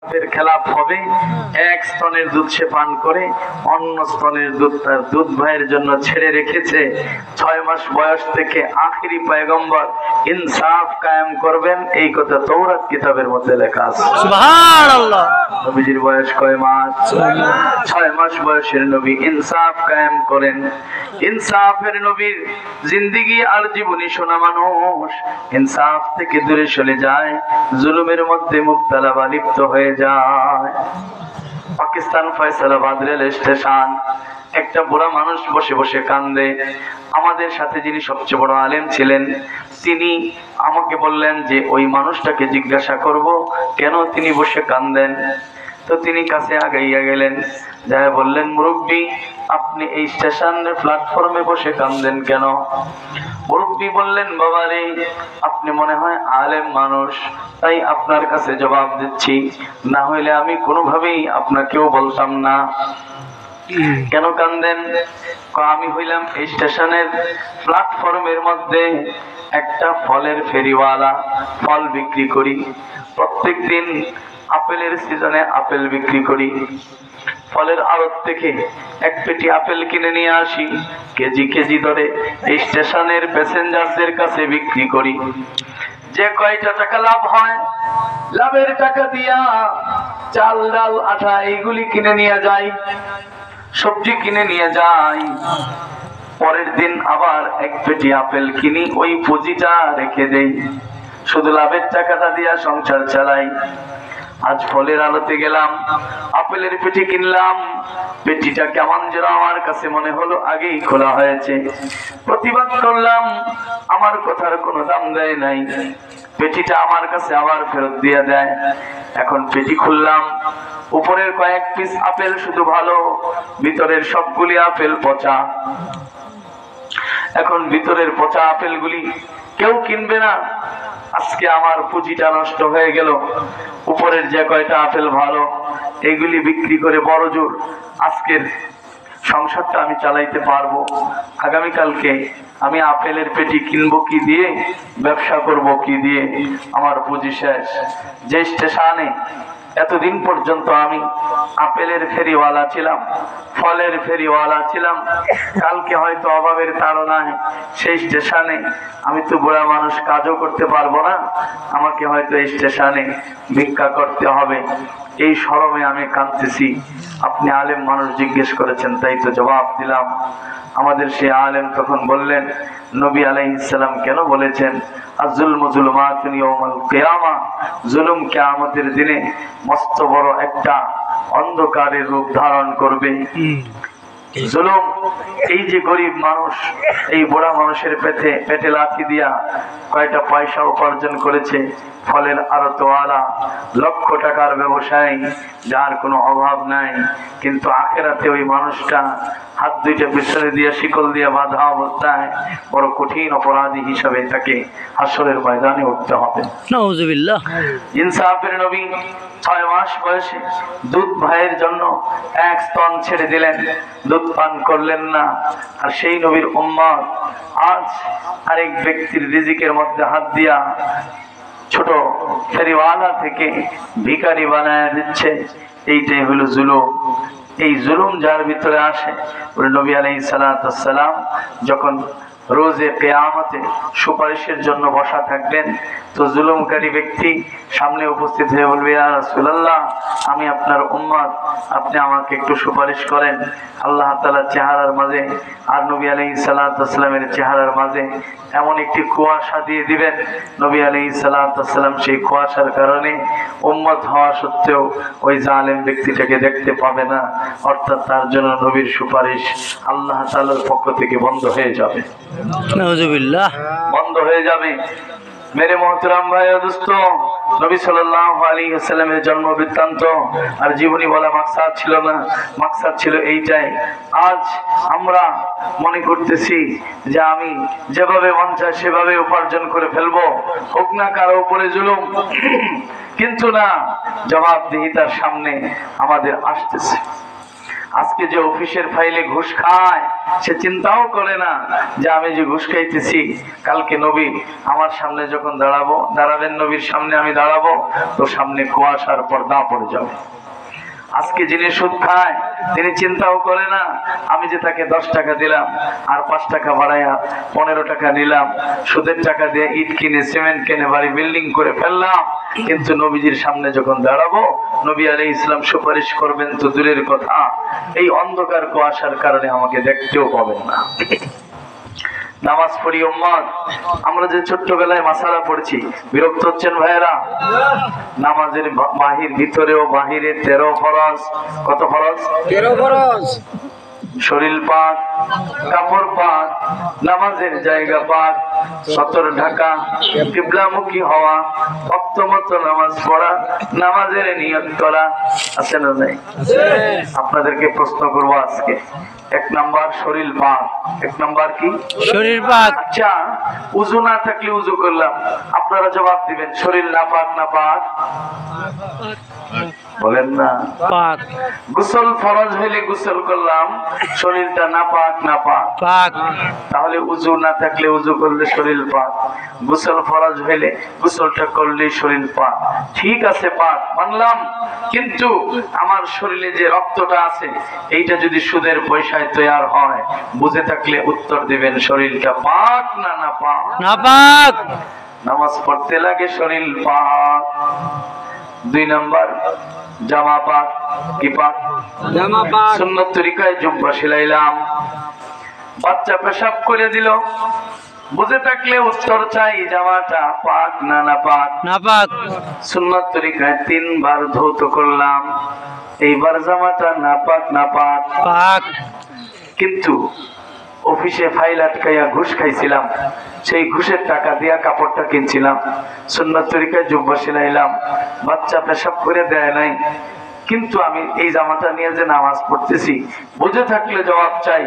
খেলাপ হবে। এক স্তনের দুধ সে পান করে, অন্য স্তনের দুধ তার দুধ ভাইয়ের জন্য ছেড়ে রেখেছে। 6 মাস বয়স থেকে আখিরি পয়গম্বর ইনসাফ কায়েম করবেন, এই কথা তৌরাত কিতাবের মধ্যে লেখা আছে। সুবহানাল্লাহ। নবীজির বয়স কয় মাস? 6 মাস বয়সের নবী ইনসাফ কায়েম করেন। ইনসাফের নবীর জিন্দেগি আর জীবনী শোনা মানুষ ইনসাফ থেকে দূরে চলে যায়, জুলুমের মধ্যে মুবতালা বা লিপ্ত হয়ে যায়। পাকিস্তান ফয়সালাবাদ রেল স্টেশন, একটা বুড়া মানুষ বসে বসে কান্দে। আমাদের সাথে যিনি সবচেয়ে বড় আলেম ছিলেন, তিনি আমাকে বললেন যে ওই মানুষটাকে জিজ্ঞাসা করব কেন তিনি বসে কান্দেন। তো তিনি কাছে আগাইয়া গেলেন, যাই বললেন, মুরব্বী আপনি এই স্টেশনের প্ল্যাটফর্মে বসে কান্দেন কেন? মুরব্বী বললেন, বাবা রে, আপনি মনে হয় আলেম মানুষ, তাই আপনার কাছে জবাব দিচ্ছি, না হইলে আমি কোনোভাবেই আপনাকেও বলতাম না। কেন কান্দেন? আমি হইলাম এই স্টেশনের প্ল্যাটফর্মের মধ্যে একটা ফলের ফেরিওয়ালা, ফল বিক্রি করি। প্রত্যেক দিন আপেলের সিজনে আপেল বিক্রি করি। ফলের আড়ত থেকে এক পেটি আপেল কিনে নিয়ে আসি, কেজি কেজি ধরে এই স্টেশনের প্যাসেঞ্জারদের কাছে বিক্রি করি। যে কয়টা টাকা লাভ হয়, লাভের টাকা দিয়া চাল ডাল আটা এইগুলি কিনে নিয়ে যাই, সবজি কিনে নিয়ে যাই। পরের দিন আবার এক পেটি আপেল কিনি, ওই পুঁজিটা রেখে দেই, শুধু লাভের টাকাটা দিয়া সংসার চালাই। আজ ফলের আলোতে গেলাম, আপেলের পেটি কিনলাম, পেটিটা কেমন যেন আমার কাছে মনে হলো আগেই খোলা হয়েছে। প্রতিবাদ করলাম, আমার কথার কোনো দাম দেয় নাই, পেটিটা আমার কাছে আবার ফেরত দিয়ে দেয়। এখন পেটি খুললাম, উপরের কয়েক পিস আপেল শুধু ভালো, ভিতরের সবগুলি আপেল পচা। এখন ভিতরের পচা আপেলগুলি কেউ কিনবে না। আজকে আমার পুঁজিটা নষ্ট হয়ে গেল। উপরের যে কয়টা আপেল ভালো, এগুলি বিক্রি করে বড় জোর আজকের সংসারটা আমি চালাইতে পারবো। আগামীকালকে আমি আপেলের পেটি কিনবো কি দিয়ে, ব্যবসা করব কি দিয়ে, আমার পুঁজি শেষ। যে স্টেশনে এতদিন পর্যন্ত আমি আপেলের ফেরিওয়ালা ছিলাম, ফলের ফেরিওয়ালা ছিলাম, কালকে হয়তো অভাবের তাড়নায় সেই স্টেশনে আমি তো বুড়া মানুষ, কাজও করতে পারবো না, আমাকে হয়তো এই স্টেশনে ভিক্ষা করতে হবে। এই শরমে আমি কাঁদতেছি। আপনি আলেম মানুষ, জিজ্ঞেস করেছেন তাই তো জবাব দিলাম। আমাদের সেই আলেম তখন বললেন, নবী আলাইহিস সালাম কেন বলেছেন আয-যুলমু যুলুমাতুন ইয়াউমাল কিয়ামা, জুলুম কিয়ামতের দিনে মস্ত বড় একটা অন্ধকারের রূপ ধারণ করবে। জুলুম, এই যে গরিব মানুষ, এই বুড়া মানুষের পেটে লাথি দিয়া কয়টা পয়সা উপার্জন করেছে, ফলের আড়তওয়ালা, লক্ষ টাকার ব্যবসায়ী, যার কোনো অভাব নাই, কিন্তু আখেরাতে ওই মানুষটা হাত দুইটা পিছনে দিয়ে শিকল দিয়ে বাঁধা অবস্থায় বড় কঠিন অপরাধী হিসাবে তাকে হাসরের ময়দানে উঠতে হবে। নাউযুবিল্লাহ। ইনসাফের নবী 6 মাস বয়সে দুধ ভাইয়ের জন্য এক স্তন ছেড়ে দিলেন, দুধ পান করলেন না। আর সেই নবীর উম্মত আজ আরেক ব্যক্তির রিজিকের মধ্যে হাত দিয়া ছোট ফেরিওয়ালা থেকে ভিখারি বানায় দিচ্ছে। এইটাই হলো জুলুম। এই জুলুম যার ভিতরে আসে, ওই নবী আলাইহিস সালাতু ওয়াস সালাম যখন রোজে কিয়ামতে সুপারিশের জন্য বসা থাকবেন, তো জুলুমকারী ব্যক্তি সামনে উপস্থিত হয়ে বলবে, ইয়া রাসূলুল্লাহ, আমি আপনার উম্মত, আপনি আমাকে একটু সুপারিশ করেন। আল্লাহ তাআলার চেহারার মাঝে আর নবী আলাইহিস সালাতু ওয়াস সালামের চেহারার মাঝে এমন একটি কুয়াশা দিয়ে দিবেন, নবী আলাইহিস সালাতু ওয়াস সালাম সেই কুয়াশার কারণে উম্মত হওয়া সত্ত্বেও ওই জালেম ব্যক্তিটাকে দেখতে পাবে না। অর্থাৎ তার জন্য নবীর সুপারিশ আল্লাহ তাআলার পক্ষ থেকে বন্ধ হয়ে যাবে। নাউযুবিল্লাহ। বন্ধ হয়ে যাবে। মেরে মোহতারাম ভাই ও দোস্ত, নবী সাল্লাল্লাহু আলাইহি ওয়াসাল্লামের জন্ম বৃত্তান্ত আর জীবনী বলা মাকসাদ ছিল না, মাকসাদ ছিল এইটাই। আজ আমরা মনে করতেছি যে আমি যেভাবে মন চায় সেভাবে উপার্জন করে ফেলবো, হোক না কারো উপরে জুলুম, কিন্তু না, জবাবদিহিতার সামনে আমাদের আসতেছে। আজকে যে অফিসের ফাইলে ঘুষ খায় সে চিন্তাও করে না যে আমি যে ঘুষ খাইতেছি, কালকে নবী আমার সামনে যখন দাঁড়াবেন, নবীর সামনে আমি দাঁড়াবো, তো সামনে কুয়াশার পর্দা পড়ে যাবে। আজকে যিনি সুদ খায় তিনি চিন্তাও করে না আমি যে তাকে 10 টাকা দিলাম আর 5 টাকা বাড়াইয়া 15 টাকা নিলাম, সুদের টাকা দিয়ে ইট কিনে সিমেন্ট কিনে বাড়ি বিল্ডিং করে ফেললাম, কিন্তু নবীজির সামনে যখন দাঁড়াবো নবী আলাইহিস সালাম সুপারিশ করবেন তো দূরের কথা, এই অন্ধকার কুয়াশার কারণে আমাকে দেখতেও পাবেন না। নামাজ পড়ি উম্মত, আমরা যে ছোট্টবেলায় মাসালা পড়ছি, বিরক্ত হচ্ছেন ভাইয়েরা? নামাজের ভিতরেও বাহিরে 13 ফরজ। কত ফরজ? 13 ফরজ। শরীর পাক, কাপড় পাক, নামাজের জায়গা পাক, সতর ঢাকা, কিবলামুখী হওয়া, ওয়াক্তমতো নামাজ পড়া, নামাজের নিয়ত করা, আছে না নাই? আপনাদেরকে প্রশ্ন করবো আজকে, 1 নাম্বার শরীর পাক। 1 নাম্বার কি? শরীর পাক। আচ্ছা, উযু না থাকলে উযু করলাম, আপনারা জবাব দিবেন শরীর না পাক না পাক? বলেন না। পাক। গোসল ফরজ হইলে গোসল করলাম, শরীরটা না পাক না পাক? পাক। তাহলে উযু না থাকলে উযু করলে শরীর পাক, গোসল ফরজ হইলে গোসলটা করলে শরীর পাক। ঠিক আছে, পাক মানলাম, কিন্তু আমার শরীরে যে রক্তটা আছে এইটা যদি সুদের পয়সায় তৈরি হয়, বুঝে থাকলে উত্তর দিবেন শরীরটা পাক না না পাক? না পাক। নামাজ পড়তে লাগে শরীর পাক। 2 নাম্বার জামা পাক। কি পাক? জামা পাক। সুন্নত তরিকায় জুব্বা সিলাইলাম, বাচ্চা পেশাব করে দিল, বুঝে থাকলে উত্তর চাই জামাটা পাক না না পাক? না পাক। সুন্নত তরিকায় 3 বার ধৌত করলাম, এইবার জামাটা না পাক না পাক? পাক। কিন্তু অফিসে ফাইল আটকাইয়া ঘুষ খাইছিলাম, সেই ঘুষের টাকা দিয়া কাপড়টা কিনছিলাম, সুন্নত তরিকায় জুব্বা সিলাইলাম, বাচ্চা পেশাব করে দেয় নাই, কিন্তু আমি এই জামাটা নিয়ে যে নামাজ পড়তেছি, বুঝে থাকলে জবাব চাই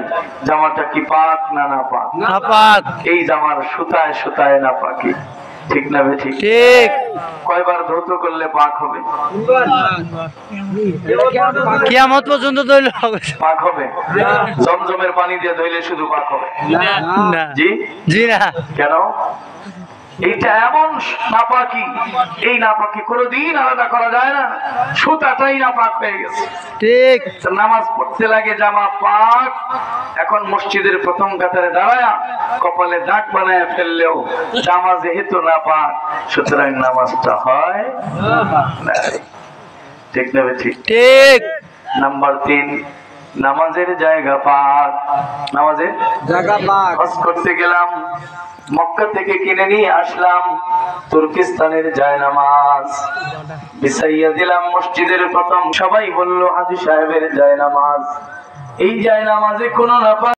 জামাটা কি পাক না না পাক? না পাক। এই জামার সুতায় সুতায় না পাকি, ঠিক না বে ঠিক? ঠিক। কয়বার ধৌত করলে পাক হবে? কিয়ামত পর্যন্ত ধইলে হবে পাক হবে? জমজমের পানি দিয়ে ধুইলে শুধু পাক হবে? না। জি জি না। কেন? এইটা এমন নাপাকি, এই নাপাকি কোনোদিন আলাদা করা যায় না, সুতাটাই নাপাক হয়ে গেছে। ঠিক। নামাজ পড়তে লাগে জামা পাক, এখন মসজিদের প্রথম কাতারে দাঁড়ায়া কপালে দাগ বানায় ফেললেও জামা যেহেতু নাপাক, সুতরাং নামাজটা হয় না। ঠিক না ঠিক? ঠিক। নাম্বার 3, নামাজের জায়গা পাক। নামাজের জায়গা পাক। হজ করতে গেলাম, মক্কা থেকে কিনে নিয়ে আসলাম তুর্কিস্তানের জায়নামাজ, বিছাইয়া দিলাম মসজিদের প্রথম, সবাই বলল হাজী সাহেবের জায়নামাজ। এই জায়নামাজে কোনো নাপাক